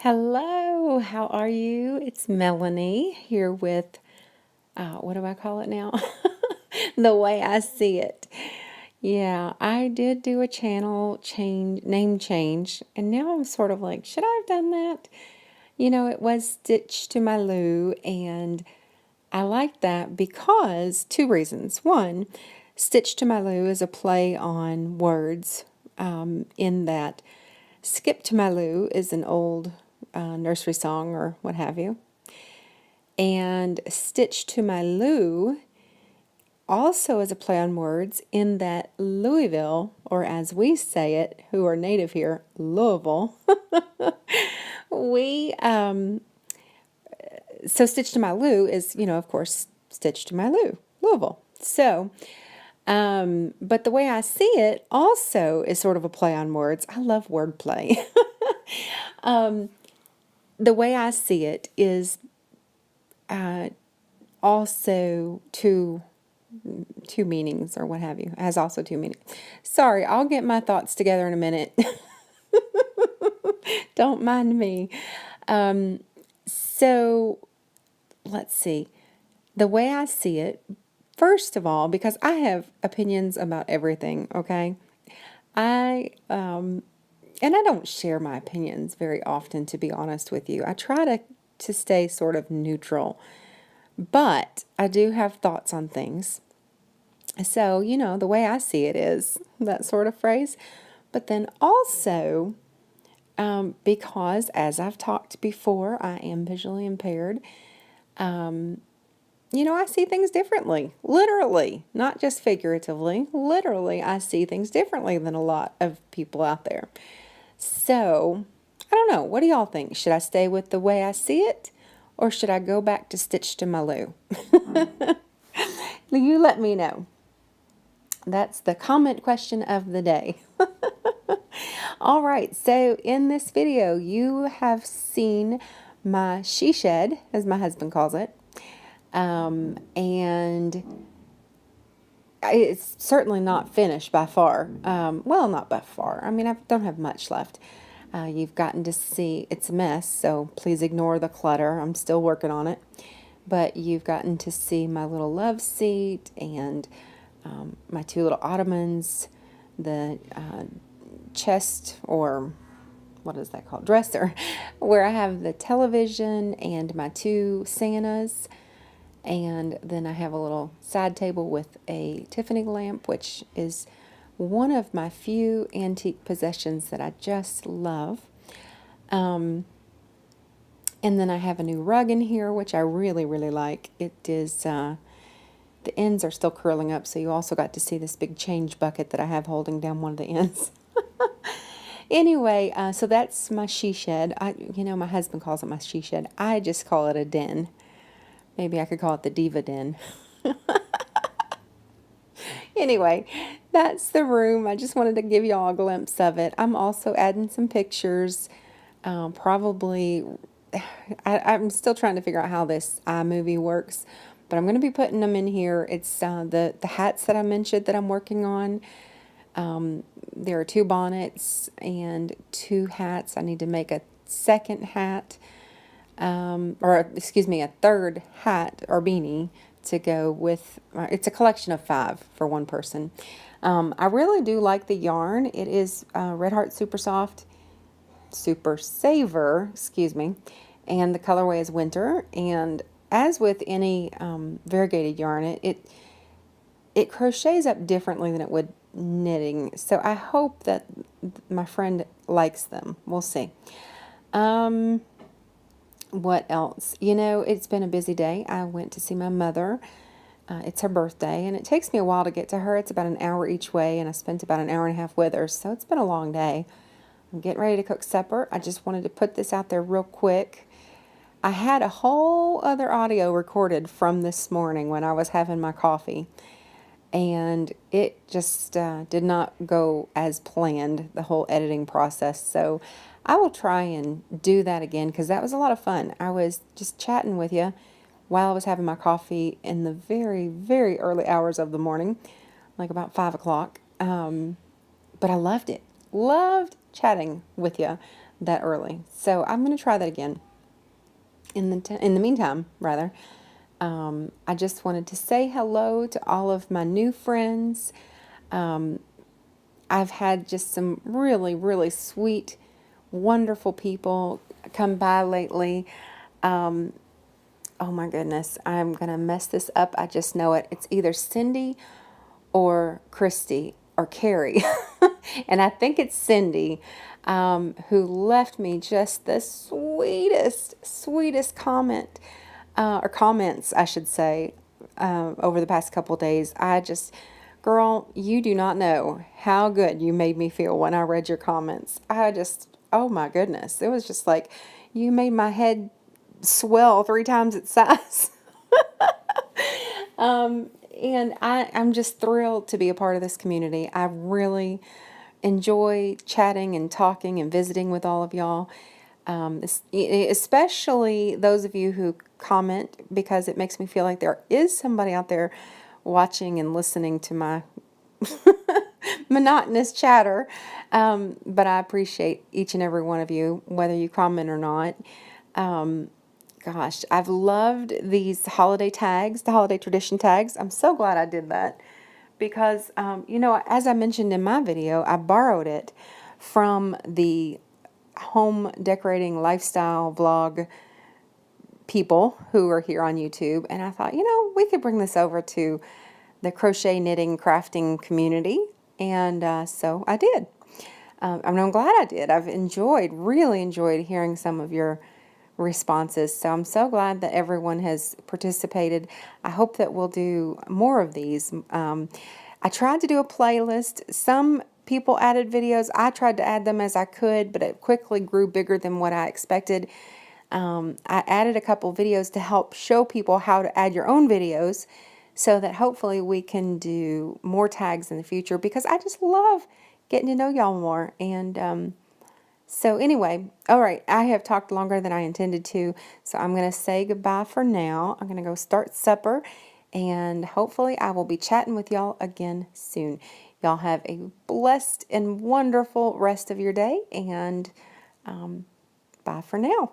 Hello, how are you? It's Melanie here with, what do I call it now? The way I see it. Yeah, I did do a channel change, name change, and now I'm sort of like, should I have done that? It was Stitch to My Lou, and I like that because two reasons. One, Stitch to My Lou is a play on words, in that Skip to My Lou is an old nursery song or what have you. And Stitch to My Lou also is a play on words in that Louisville, or as we say it, who are native here, Louisville, we, so Stitch to My Lou is, of course, Stitch to My Lou, Louisville. So, but the way I see it also is sort of a play on words. I love wordplay. The way I see it is also two meanings or what have you. It has also two meanings. Sorry, I'll get my thoughts together in a minute. Don't mind me. So let's see. The way I see it, first of all, because I have opinions about everything, okay? And I don't share my opinions very often, to be honest with you. I try to stay sort of neutral, but I do have thoughts on things. So, the way I see it is that sort of phrase. But then also, because as I've talked before, I am visually impaired, I see things differently. Literally, not just figuratively. Literally, I see things differently than a lot of people out there. So, I don't know. What do y'all think? Should I stay with the way I see it, or should I go back to Stitch to My Lou? You let me know. That's the comment question of the day. All right, so in this video, you have seen my she shed, as my husband calls it, and it's certainly not finished by far. Well, not by far. I mean, I don't have much left. You've gotten to see it's a mess, so please ignore the clutter. I'm still working on it. But you've gotten to see my little love seat and my two little ottomans, the chest, or what is that called? Dresser, where I have the television and my two Santas. And then I have a little side table with a Tiffany lamp, which is one of my few antique possessions that I just love. And then I have a new rug in here, which I really, really like. It is, the ends are still curling up, so you also got to see this big change bucket that I have holding down one of the ends. Anyway, so that's my she shed. My husband calls it my she shed. I just call it a den. Maybe I could call it the Diva Den. Anyway, that's the room. I just wanted to give y'all a glimpse of it. I'm also adding some pictures. Probably, I'm still trying to figure out how this iMovie works, but I'm going to be putting them in here. It's the hats that I mentioned that I'm working on. There are two bonnets and two hats. I need to make a second hat. A third hat or beanie to go with, it's a collection of 5 for one person. I really do like the yarn. It is Red Heart Super Soft, Super Saver, and the colorway is Winter. And as with any variegated yarn, it crochets up differently than it would knitting. So I hope that my friend likes them. We'll see. What else? It's been a busy day. I went to see my mother. It's her birthday, and it takes me a while to get to her. It's about an hour each way, and I spent about an hour and a half with her, so it's been a long day. I'm getting ready to cook supper. I just wanted to put this out there real quick. I had a whole other audio recorded from this morning when I was having my coffee, and it just did not go as planned, the whole editing process. So I will try and do that again because that was a lot of fun. I was just chatting with you while I was having my coffee in the very, very early hours of the morning, like about 5 o'clock. But I loved it. Loved chatting with you. that early. So I'm going to try that again. In the meantime, rather, I just wanted to say hello to all of my new friends. I've had just some really, really sweet, wonderful people come by lately. Oh my goodness, I'm going to mess this up. I just know it. It's either Cindy or Christy or Carrie. And I think it's Cindy, who left me just the sweetest, sweetest comment, or comments, I should say, over the past couple days. I just, girl, you do not know how good you made me feel when I read your comments. I just, oh my goodness. It was just like you made my head swell 3 times its size. And I'm just thrilled to be a part of this community. I really enjoy chatting and talking and visiting with all of y'all, especially those of you who comment, because it makes me feel like there is somebody out there watching and listening to my monotonous chatter. But I appreciate each and every one of you, whether you comment or not. Gosh, I've loved these holiday tags, the holiday tradition tags. I'm so glad I did that because, as I mentioned in my video, I borrowed it from the home decorating lifestyle vlog people who are here on YouTube. And I thought, we could bring this over to the crochet, knitting, crafting community. And so I did. I'm glad I did. I've really enjoyed hearing some of your responses. So I'm so glad that everyone has participated. I hope that we'll do more of these. I tried to do a playlist. Some people added videos. I tried to add them as I could, but it quickly grew bigger than what I expected. I added a couple videos to help show people how to add your own videos so that hopefully we can do more tags in the future, because I just love getting to know y'all more. And so anyway, all right, I have talked longer than I intended to, so I'm going to say goodbye for now. I'm going to go start supper, and hopefully I will be chatting with y'all again soon. Y'all have a blessed and wonderful rest of your day, and bye for now.